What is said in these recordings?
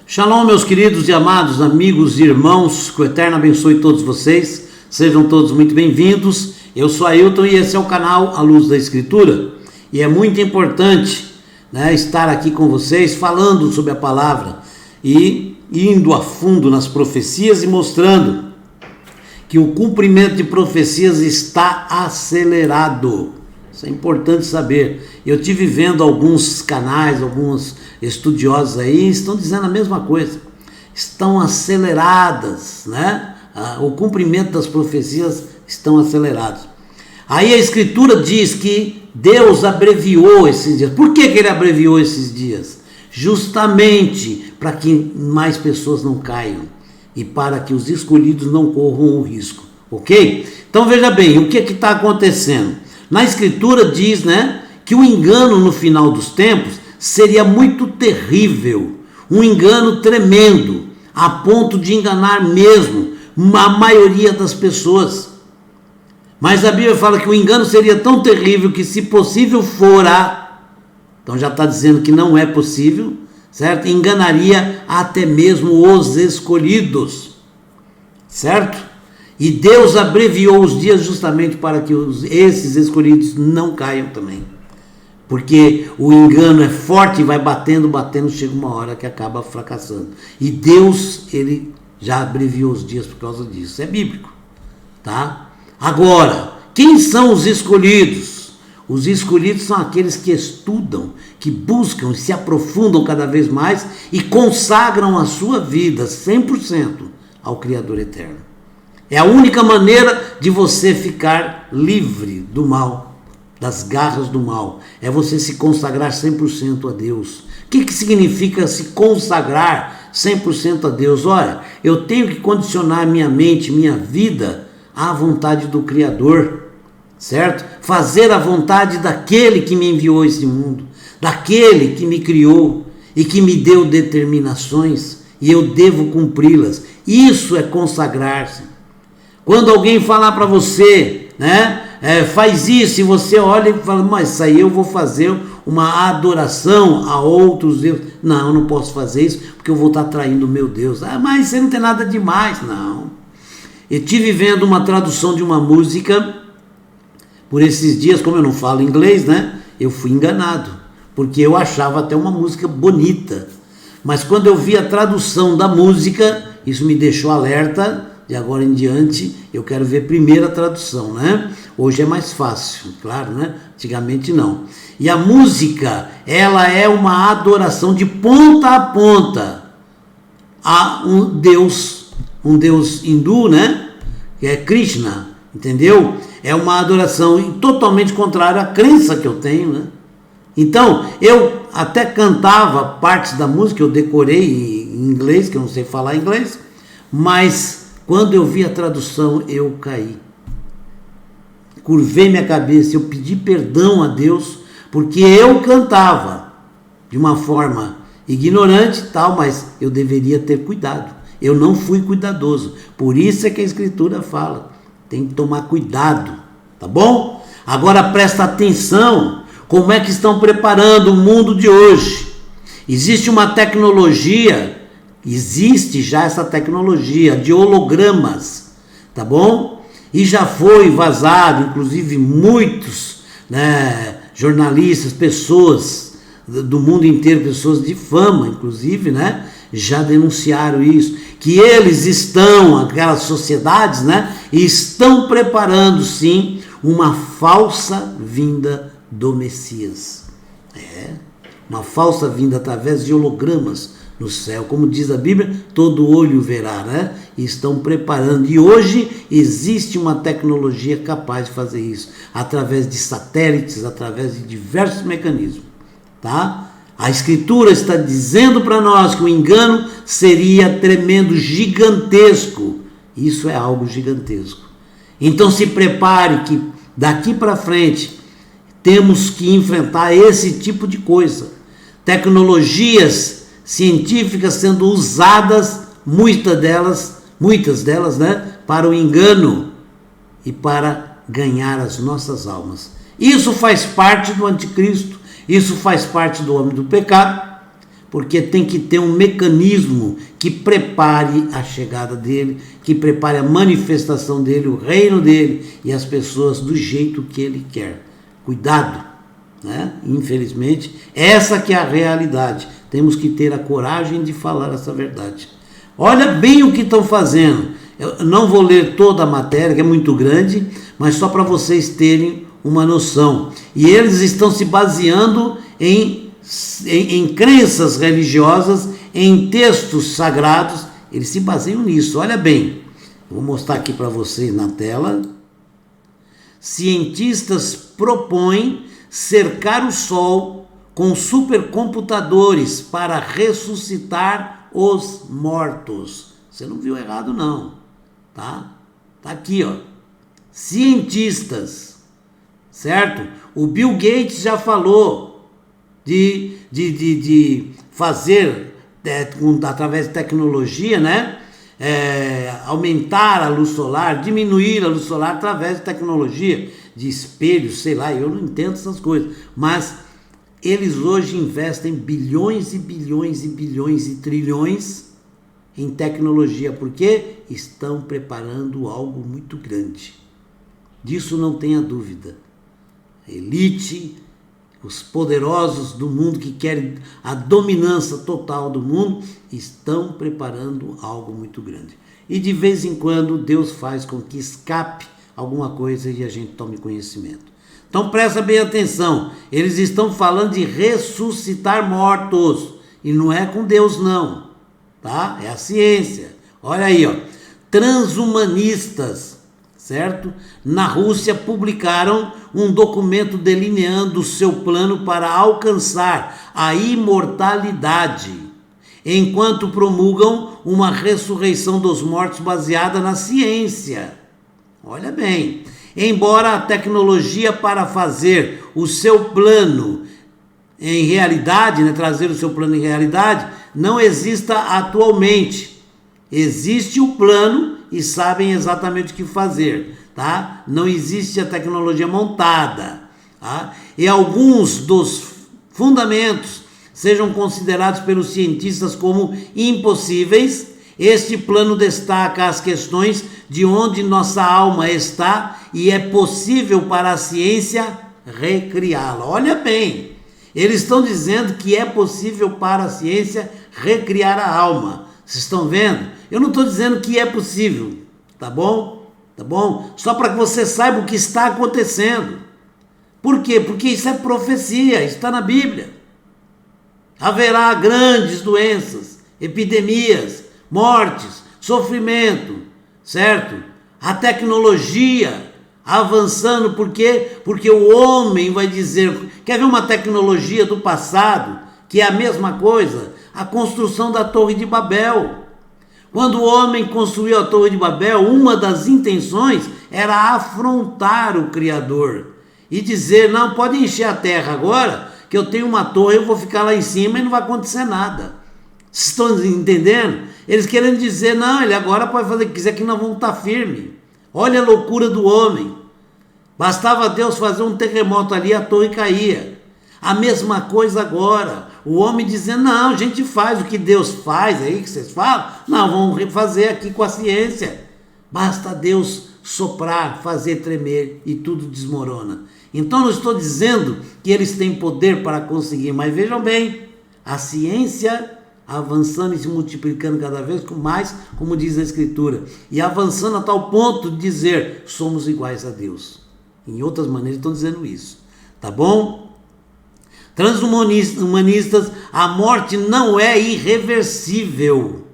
Shalom, meus queridos e amados amigos e irmãos, que o Eterno abençoe todos vocês, sejam todos muito bem-vindos. Eu sou Ailton e esse é o canal A Luz da Escritura, e é muito importante, estar aqui com vocês falando sobre a palavra e indo a fundo nas profecias e mostrando que o cumprimento de profecias está acelerado. Isso é importante saber. Eu tive vendo alguns canais, alguns estudiosos aí, estão dizendo a mesma coisa. Estão aceleradas, O cumprimento das profecias estão acelerados. Aí a Escritura diz que Deus abreviou esses dias. Por que ele abreviou esses dias? Justamente para que mais pessoas não caiam e para que os escolhidos não corram o risco, ok? Então veja bem, o que está acontecendo? Na Escritura diz, que o engano no final dos tempos seria muito terrível, um engano tremendo, a ponto de enganar mesmo a maioria das pessoas. Mas a Bíblia fala que o engano seria tão terrível que, se possível fora, então já está dizendo que não é possível, certo? Enganaria até mesmo os escolhidos, certo? E Deus abreviou os dias justamente para que esses escolhidos não caiam também. Porque o engano é forte e vai batendo, chega uma hora que acaba fracassando. E Deus, ele já abreviou os dias por causa disso. É bíblico, tá? Agora, quem são os escolhidos? Os escolhidos são aqueles que estudam, que buscam e se aprofundam cada vez mais e consagram a sua vida 100% ao Criador Eterno. É a única maneira de você ficar livre do mal, das garras do mal. É você se consagrar 100% a Deus. O que significa se consagrar 100% a Deus? Olha, eu tenho que condicionar minha mente, minha vida à vontade do Criador, certo? Fazer a vontade daquele que me enviou a esse mundo, daquele que me criou e que me deu determinações, e eu devo cumpri-las. Isso é consagrar-se. Quando alguém falar para você, faz isso, e você olha e fala, mas isso aí eu vou fazer uma adoração a outros deuses. Não, eu não posso fazer isso, porque eu vou estar traindo o meu Deus. Mas você não tem nada demais, não. Eu estive vendo uma tradução de uma música, por esses dias, como eu não falo inglês, eu fui enganado, porque eu achava até uma música bonita. Mas quando eu vi a tradução da música, isso me deixou alerta. De agora em diante, eu quero ver primeiro a tradução, Hoje é mais fácil, claro, Antigamente não. E a música, ela é uma adoração de ponta a ponta a um Deus hindu, que é Krishna, entendeu? É uma adoração totalmente contrária à crença que eu tenho, Então, eu até cantava partes da música, eu decorei em inglês, que eu não sei falar inglês, mas quando eu vi a tradução, eu caí. Curvei minha cabeça, eu pedi perdão a Deus, porque eu cantava de uma forma ignorante e tal, mas eu deveria ter cuidado. Eu não fui cuidadoso. Por isso é que a Escritura fala, tem que tomar cuidado, tá bom? Agora presta atenção, como é que estão preparando o mundo de hoje. Existe uma tecnologia, existe já essa tecnologia de hologramas, tá bom? E já foi vazado, inclusive muitos jornalistas, pessoas do mundo inteiro, pessoas de fama, inclusive, já denunciaram isso, que eles estão, aquelas sociedades, estão preparando sim uma falsa vinda do Messias. Uma falsa vinda através de hologramas no céu, como diz a Bíblia, todo olho verá, E estão preparando, e hoje existe uma tecnologia capaz de fazer isso, através de satélites, através de diversos mecanismos, tá? A Escritura está dizendo para nós que o engano seria tremendo, gigantesco. Isso é algo gigantesco. Então se prepare que daqui para frente temos que enfrentar esse tipo de coisa. Tecnologias científicas sendo usadas, muitas delas, para o engano e para ganhar as nossas almas. Isso faz parte do anticristo, isso faz parte do homem do pecado, porque tem que ter um mecanismo que prepare a chegada dele, que prepare a manifestação dele, o reino dele e as pessoas do jeito que ele quer. Cuidado, né? Infelizmente, essa que é a realidade. Temos que ter a coragem de falar essa verdade. Olha bem o que estão fazendo. Eu não vou ler toda a matéria, que é muito grande, mas só para vocês terem uma noção. E eles estão se baseando em crenças religiosas, em textos sagrados, eles se baseiam nisso. Olha bem, vou mostrar aqui para vocês na tela. Cientistas propõem cercar o Sol com supercomputadores para ressuscitar os mortos. Você não viu errado não, tá? Tá aqui, ó. Cientistas, certo? O Bill Gates já falou de fazer, através de tecnologia, né? Aumentar a luz solar, diminuir a luz solar através de tecnologia, de espelhos, sei lá, eu não entendo essas coisas, mas eles hoje investem bilhões e bilhões e bilhões e trilhões em tecnologia, porque estão preparando algo muito grande. Disso não tenha dúvida. A elite, os poderosos do mundo que querem a dominância total do mundo, estão preparando algo muito grande. E de vez em quando Deus faz com que escape alguma coisa e a gente tome conhecimento. Então presta bem atenção, eles estão falando de ressuscitar mortos, e não é com Deus não, tá? É a ciência. Olha aí, ó, transhumanistas, certo? Na Rússia publicaram um documento delineando o seu plano para alcançar a imortalidade, enquanto promulgam uma ressurreição dos mortos baseada na ciência. Olha bem, embora a tecnologia para fazer o seu plano em realidade, né, trazer o seu plano em realidade, não exista atualmente. Existe o plano e sabem exatamente o que fazer, tá? Não existe a tecnologia montada, tá? E alguns dos fundamentos sejam considerados pelos cientistas como impossíveis. Este plano destaca as questões de onde nossa alma está e é possível para a ciência recriá-la. Olha bem, eles estão dizendo que é possível para a ciência recriar a alma. Vocês estão vendo? Eu não estou dizendo que é possível, tá bom? Tá bom? Só para que você saiba o que está acontecendo. Por quê? Porque isso é profecia, está na Bíblia. Haverá grandes doenças, epidemias, mortes, sofrimento, certo? A tecnologia avançando, por quê? Porque o homem vai dizer, quer ver uma tecnologia do passado, que é a mesma coisa? A construção da Torre de Babel. Quando o homem construiu a Torre de Babel, uma das intenções era afrontar o Criador e dizer, não, pode encher a terra agora, que eu tenho uma torre, eu vou ficar lá em cima e não vai acontecer nada. Vocês estão entendendo? Eles querem dizer, não, ele agora pode fazer o que quiser, que nós vamos estar firmes. Olha a loucura do homem. Bastava Deus fazer um terremoto ali, a torre caía. A mesma coisa agora. O homem dizendo, não, a gente faz o que Deus faz, aí que vocês falam. Não, vamos refazer aqui com a ciência. Basta Deus soprar, fazer tremer e tudo desmorona. Então não estou dizendo que eles têm poder para conseguir, mas vejam bem, a ciência avançando e se multiplicando cada vez mais, como diz a Escritura, e avançando a tal ponto de dizer, somos iguais a Deus. Em outras maneiras estão dizendo isso, tá bom? Transhumanistas, a morte não é irreversível.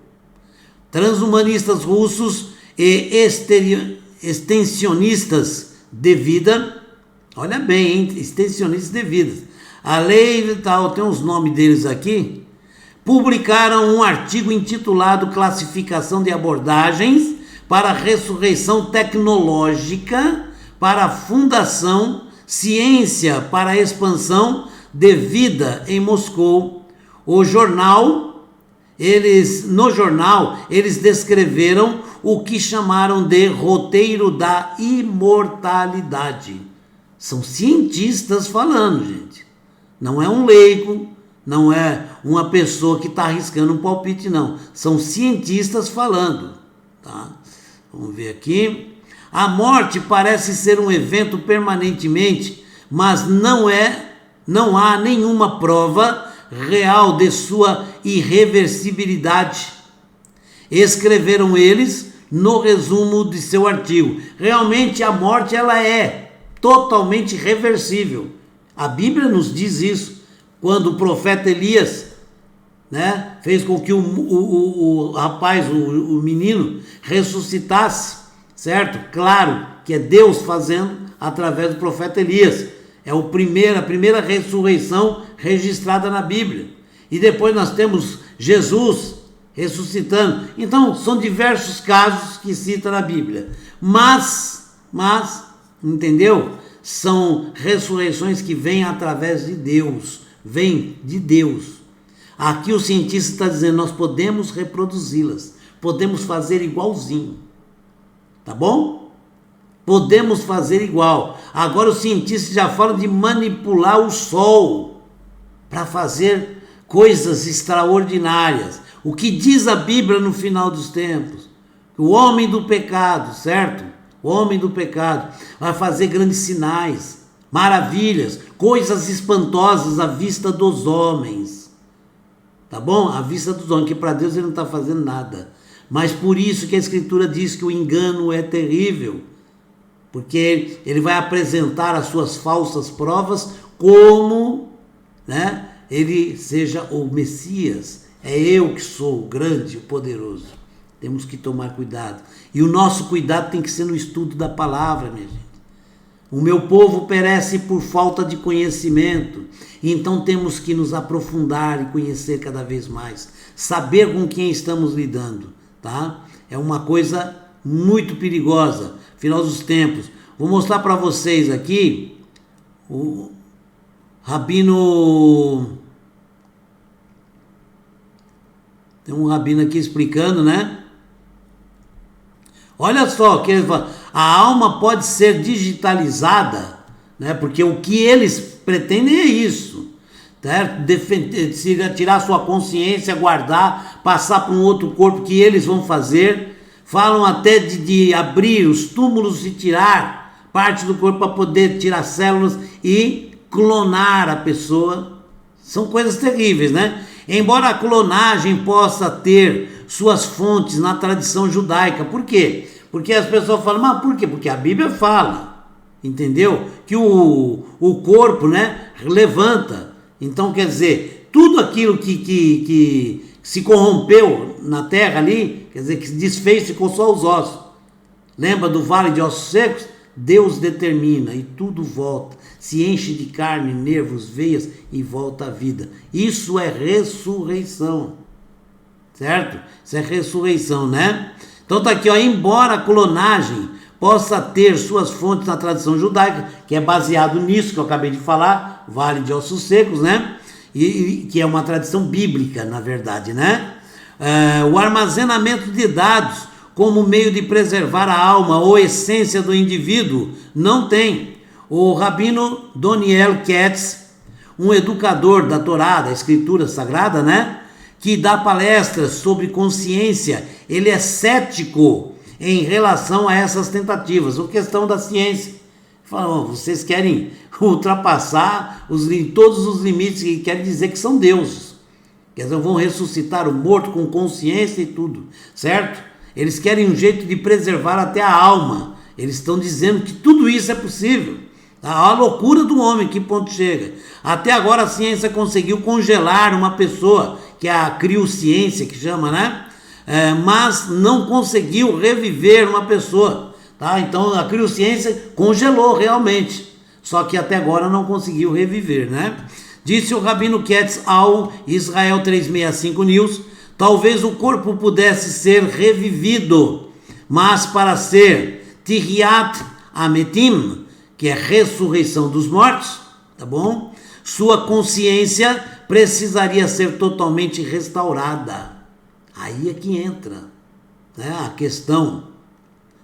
Transhumanistas russos e extensionistas de vida, olha bem, hein? Extensionistas de vida, a lei tal, tem os nomes deles aqui, publicaram um artigo intitulado Classificação de abordagens para a ressurreição tecnológica para a fundação Ciência para a expansão de vida em Moscou. No jornal, eles descreveram o que chamaram de roteiro da imortalidade. São cientistas falando, gente. Não é um leigo, Não é uma pessoa que está arriscando um palpite, não. São cientistas falando. Tá? Vamos ver aqui. A morte parece ser um evento permanentemente, mas não há nenhuma prova real de sua irreversibilidade. Escreveram eles no resumo de seu artigo. Realmente a morte ela é totalmente reversível. A Bíblia nos diz isso. Quando o profeta Elias, né, fez com que o rapaz, o menino, ressuscitasse, certo? Claro que é Deus fazendo através do profeta Elias. É a primeira ressurreição registrada na Bíblia. E depois nós temos Jesus ressuscitando. Então, são diversos casos que cita na Bíblia. Mas, entendeu? São ressurreições que vêm através de Deus. Vêm de Deus. Aqui o cientista está dizendo, nós podemos reproduzi-las. Podemos fazer igualzinho. Tá bom? Podemos fazer igual. Agora os cientistas já falam de manipular o sol para fazer coisas extraordinárias. O que diz a Bíblia no final dos tempos? O homem do pecado, certo? O homem do pecado vai fazer grandes sinais, maravilhas, coisas espantosas à vista dos homens. Tá bom? À vista dos homens, que para Deus ele não está fazendo nada. Mas por isso que a Escritura diz que o engano é terrível. Porque ele vai apresentar as suas falsas provas como, né, ele seja o Messias. É eu que sou o grande, o poderoso. Temos que tomar cuidado. E o nosso cuidado tem que ser no estudo da palavra, minha gente. O meu povo perece por falta de conhecimento. Então temos que nos aprofundar e conhecer cada vez mais. Saber com quem estamos lidando, tá? É uma coisa muito perigosa. Final dos tempos. Vou mostrar para vocês aqui o Rabino. Tem um rabino aqui explicando, né? Olha só, que ele fala, a alma pode ser digitalizada, né? Porque o que eles pretendem é isso, certo? Tirar sua consciência, guardar, passar para um outro corpo que eles vão fazer. Falam até de abrir os túmulos e tirar parte do corpo para poder tirar células e clonar a pessoa. São coisas terríveis, né? Embora a clonagem possa ter suas fontes na tradição judaica. Por quê? Porque as pessoas falam, mas por quê? Porque a Bíblia fala, entendeu? Que o corpo, né, levanta. Então, quer dizer, tudo aquilo que se corrompeu na terra ali, quer dizer, que se desfez, ficou só os ossos. Lembra do vale de ossos secos? Deus determina e tudo volta, se enche de carne, nervos, veias e volta à vida. Isso é ressurreição, certo? Isso é ressurreição, né? Então tá aqui, ó, embora a clonagem possa ter suas fontes na tradição judaica, que é baseado nisso que eu acabei de falar, vale de ossos secos, né? E que é uma tradição bíblica, na verdade, né? O armazenamento de dados como meio de preservar a alma ou essência do indivíduo, não tem. O rabino Doniel Katz, um educador da Torá, da Escritura Sagrada, né, que dá palestras sobre consciência, ele é cético em relação a essas tentativas, a questão da ciência. Fala, vocês querem ultrapassar todos os limites e querem dizer que são deuses. Quer dizer, vão ressuscitar o morto com consciência e tudo, certo? Eles querem um jeito de preservar até a alma. Eles estão dizendo que tudo isso é possível. A loucura do homem, que ponto chega? Até agora a ciência conseguiu congelar uma pessoa, que é a criociência, que chama, né? Mas não conseguiu reviver uma pessoa. Tá? Então a criociência congelou realmente. Só que até agora não conseguiu reviver, né? Disse o Rabino Katz ao Israel 365 News, talvez o corpo pudesse ser revivido, mas para ser Tihyat Ametim, que é ressurreição dos mortos, tá bom? Sua consciência precisaria ser totalmente restaurada. Aí é que entra, né, a questão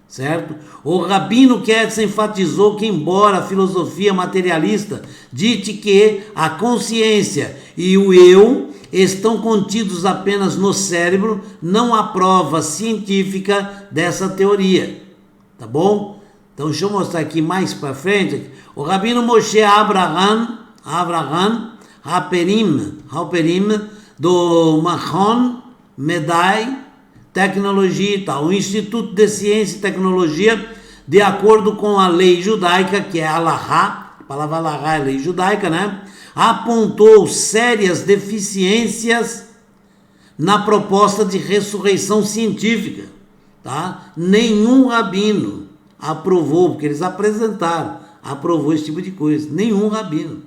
certo? O Rabino Ketz enfatizou que, embora a filosofia materialista dite que a consciência e o eu estão contidos apenas no cérebro, não há prova científica dessa teoria, tá bom? Então deixa eu mostrar aqui mais para frente. O Rabino Moshe Abraham Halperim do Machon Medai Tecnologia e tal, o Instituto de Ciência e Tecnologia, de acordo com a lei judaica, que é Alahá, a palavra Alahá é lei judaica, né? Apontou sérias deficiências na proposta de ressurreição científica, tá? Nenhum rabino aprovou, porque eles apresentaram, aprovou esse tipo de coisa, nenhum rabino,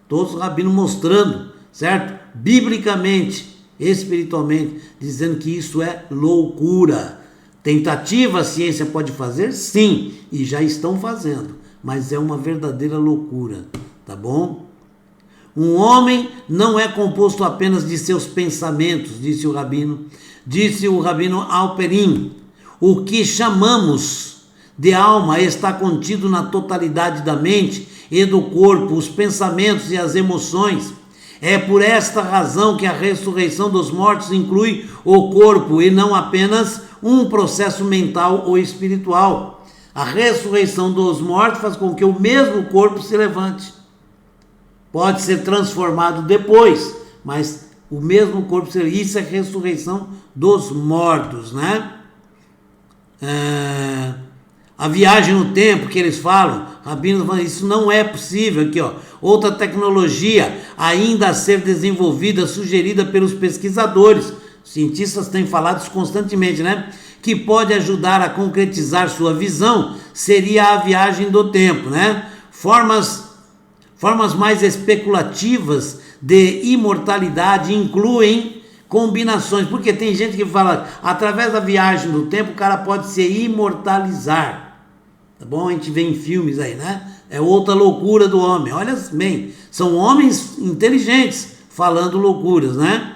todos os rabinos mostrando, certo? Biblicamente, espiritualmente, dizendo que isso é loucura. Tentativa a ciência pode fazer? Sim, e já estão fazendo, mas é uma verdadeira loucura, tá bom? Um homem não é composto apenas de seus pensamentos, disse o rabino Halperim. O que chamamos de alma está contido na totalidade da mente e do corpo, os pensamentos e as emoções. É por esta razão que a ressurreição dos mortos inclui o corpo e não apenas um processo mental ou espiritual. A ressurreição dos mortos faz com que o mesmo corpo se levante. Pode ser transformado depois, mas o mesmo corpo se levanta. Isso é ressurreição dos mortos, né? A viagem no tempo que eles falam, rabinos falam, isso não é possível. Aqui, ó, outra tecnologia ainda a ser desenvolvida, sugerida pelos pesquisadores, cientistas têm falado isso constantemente, né? Que pode ajudar a concretizar sua visão, seria a viagem do tempo, né? Formas mais especulativas de imortalidade incluem combinações, porque tem gente que fala, através da viagem do tempo, o cara pode se imortalizar. Tá bom? A gente vê em filmes aí, né? É outra loucura do homem. Olha bem, são homens inteligentes falando loucuras, né?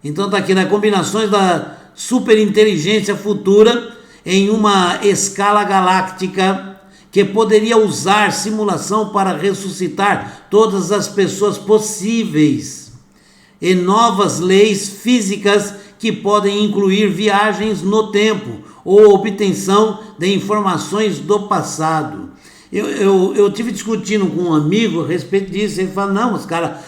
Então tá aqui, né? Combinações da superinteligência futura em uma escala galáctica que poderia usar simulação para ressuscitar todas as pessoas possíveis e novas leis físicas que podem incluir viagens no tempo ou obtenção de informações do passado. Eu tive discutindo com um amigo a respeito disso. Ele fala, não, os caras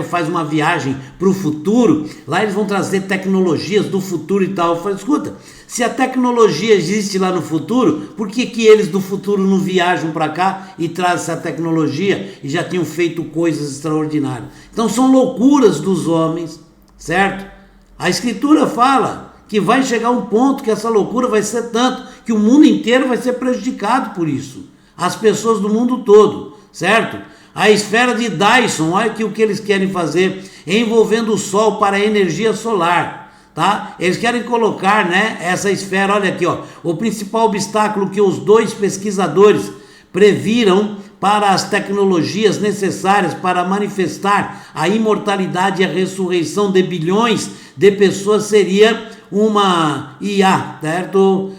faz uma viagem para o futuro, lá eles vão trazer tecnologias do futuro e tal. Eu falei, escuta, se a tecnologia existe lá no futuro, por que eles do futuro não viajam para cá e trazem essa tecnologia e já tinham feito coisas extraordinárias? Então são loucuras dos homens, certo? A Escritura fala que vai chegar um ponto que essa loucura vai ser tanto que o mundo inteiro vai ser prejudicado por isso. As pessoas do mundo todo, certo? A esfera de Dyson, olha aqui o que eles querem fazer, envolvendo o Sol para a energia solar, tá? Eles querem colocar, né, essa esfera, olha aqui, ó, o principal obstáculo que os dois pesquisadores previram para as tecnologias necessárias para manifestar a imortalidade e a ressurreição de bilhões de pessoas seria uma IA, certo?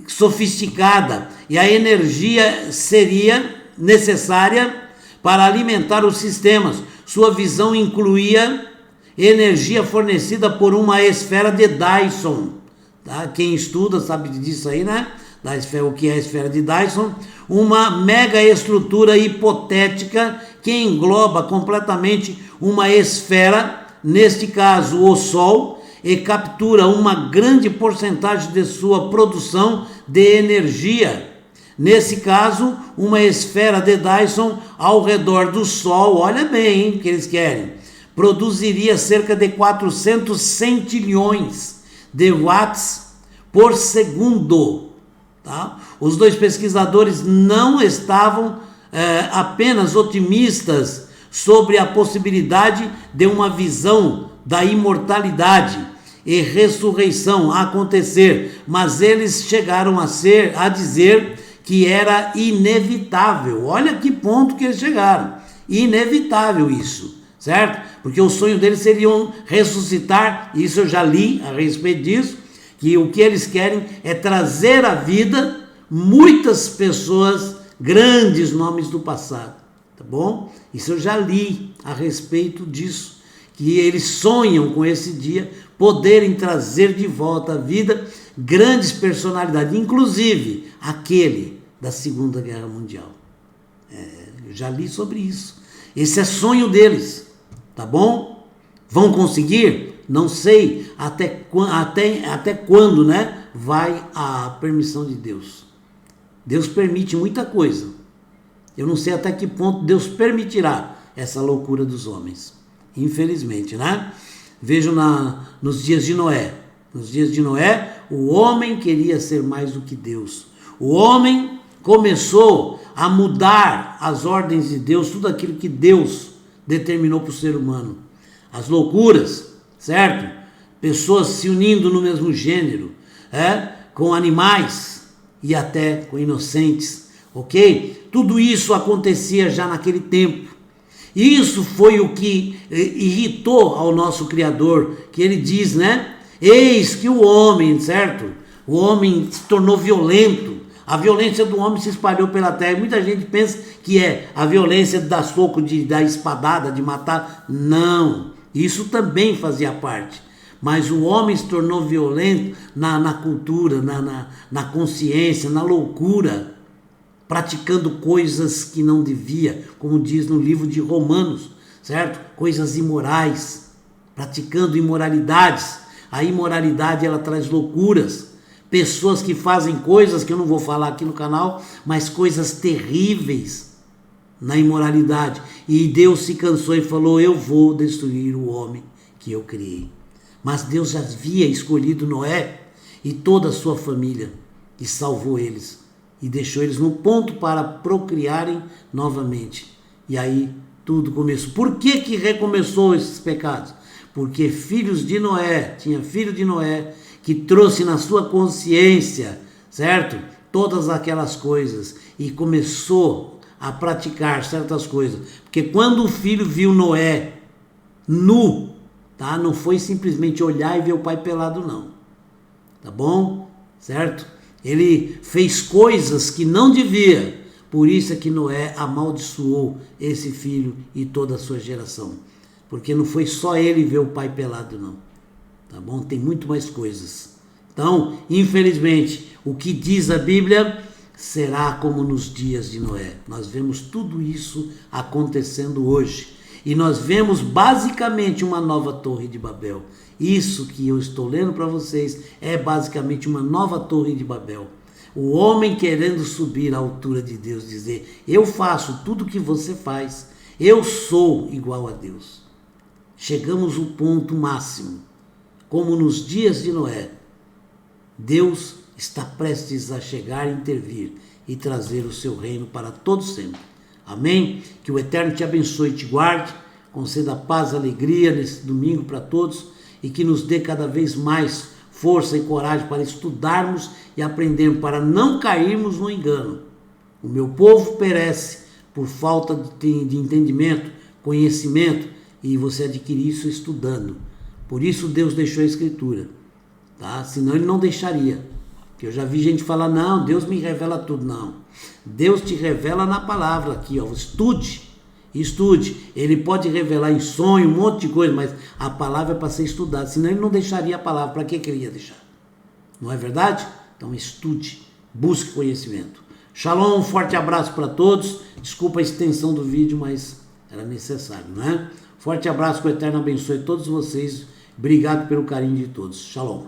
Sofisticada, e a energia seria necessária para alimentar os sistemas. Sua visão incluía energia fornecida por uma esfera de Dyson, tá? Quem estuda sabe disso aí, né? Da esfera, o que é a esfera de Dyson, uma mega estrutura hipotética que engloba completamente uma esfera, neste caso o Sol, e captura uma grande porcentagem de sua produção de energia. Nesse caso, uma esfera de Dyson ao redor do Sol, olha bem, hein, que eles querem, produziria cerca de 400 centilhões de watts por segundo. Tá? Os dois pesquisadores não estavam apenas otimistas sobre a possibilidade de uma visão da imortalidade e ressurreição acontecer, mas eles chegaram a dizer que era inevitável. Olha que ponto que eles chegaram. Inevitável isso, certo? Porque o sonho deles seria ressuscitar, isso eu já li a respeito disso, que o que eles querem é trazer à vida muitas pessoas, grandes nomes do passado, tá bom? Isso eu já li a respeito disso, que eles sonham com esse dia poderem trazer de volta à vida grandes personalidades, inclusive aquele da Segunda Guerra Mundial. Eu já li sobre isso. Esse é sonho deles, tá bom? Vão conseguir? Não sei até quando, né, vai a permissão de Deus. Deus permite muita coisa. Eu não sei até que ponto Deus permitirá essa loucura dos homens. Infelizmente, né? Vejo nos dias de Noé. Nos dias de Noé, o homem queria ser mais do que Deus. O homem começou a mudar as ordens de Deus, tudo aquilo que Deus determinou para o ser humano. As loucuras, certo? Pessoas se unindo no mesmo gênero, com animais e até com inocentes, ok? Tudo isso acontecia já naquele tempo. E isso foi o que irritou ao nosso Criador, que ele diz, né? Eis que o homem, certo? O homem se tornou violento. A violência do homem se espalhou pela terra. Muita gente pensa que é a violência da soco, da espadada, de matar. Não, isso também fazia parte. Mas o homem se tornou violento na cultura, na consciência, na loucura, praticando coisas que não devia, como diz no livro de Romanos, certo? Coisas imorais, praticando imoralidades. A imoralidade, ela traz loucuras. Pessoas que fazem coisas que eu não vou falar aqui no canal, mas coisas terríveis na imoralidade. E Deus se cansou e falou: eu vou destruir o homem que eu criei. Mas Deus já havia escolhido Noé e toda a sua família e salvou eles. E deixou eles no ponto para procriarem novamente. E aí tudo começou. Por que recomeçou esses pecados? Porque filhos de Noé, tinha filho de Noé, que trouxe na sua consciência, certo? Todas aquelas coisas. E começou a praticar certas coisas. Porque quando o filho viu Noé nu, tá? Não foi simplesmente olhar e ver o pai pelado, não. Tá bom? Certo? Ele fez coisas que não devia. Por isso é que Noé amaldiçoou esse filho e toda a sua geração. Porque não foi só ele ver o pai pelado, não. Tá bom? Tem muito mais coisas. Então, infelizmente, o que diz a Bíblia será como nos dias de Noé. Nós vemos tudo isso acontecendo hoje. E nós vemos basicamente uma nova torre de Babel. Isso que eu estou lendo para vocês é basicamente uma nova torre de Babel. O homem querendo subir à altura de Deus, dizer: eu faço tudo o que você faz, eu sou igual a Deus. Chegamos ao ponto máximo. Como nos dias de Noé, Deus está prestes a chegar, intervir e trazer o seu reino para todos sempre. Amém? Que o Eterno te abençoe e te guarde, conceda paz e alegria nesse domingo para todos e que nos dê cada vez mais força e coragem para estudarmos e aprendermos, para não cairmos no engano. O meu povo perece por falta de entendimento, conhecimento, e você adquirir isso estudando. Por isso Deus deixou a Escritura, tá? Senão ele não deixaria. Porque eu já vi gente falar: não, Deus me revela tudo. Não, Deus te revela na palavra aqui, ó. Estude. Ele pode revelar em sonho, um monte de coisa, mas a palavra é para ser estudada. Senão ele não deixaria a palavra. Para que ele ia deixar? Não é verdade? Então estude, busque conhecimento. Shalom, um forte abraço para todos. Desculpa a extensão do vídeo, mas era necessário, não é? Forte abraço, que o Eterno abençoe todos vocês. Obrigado pelo carinho de todos. Shalom.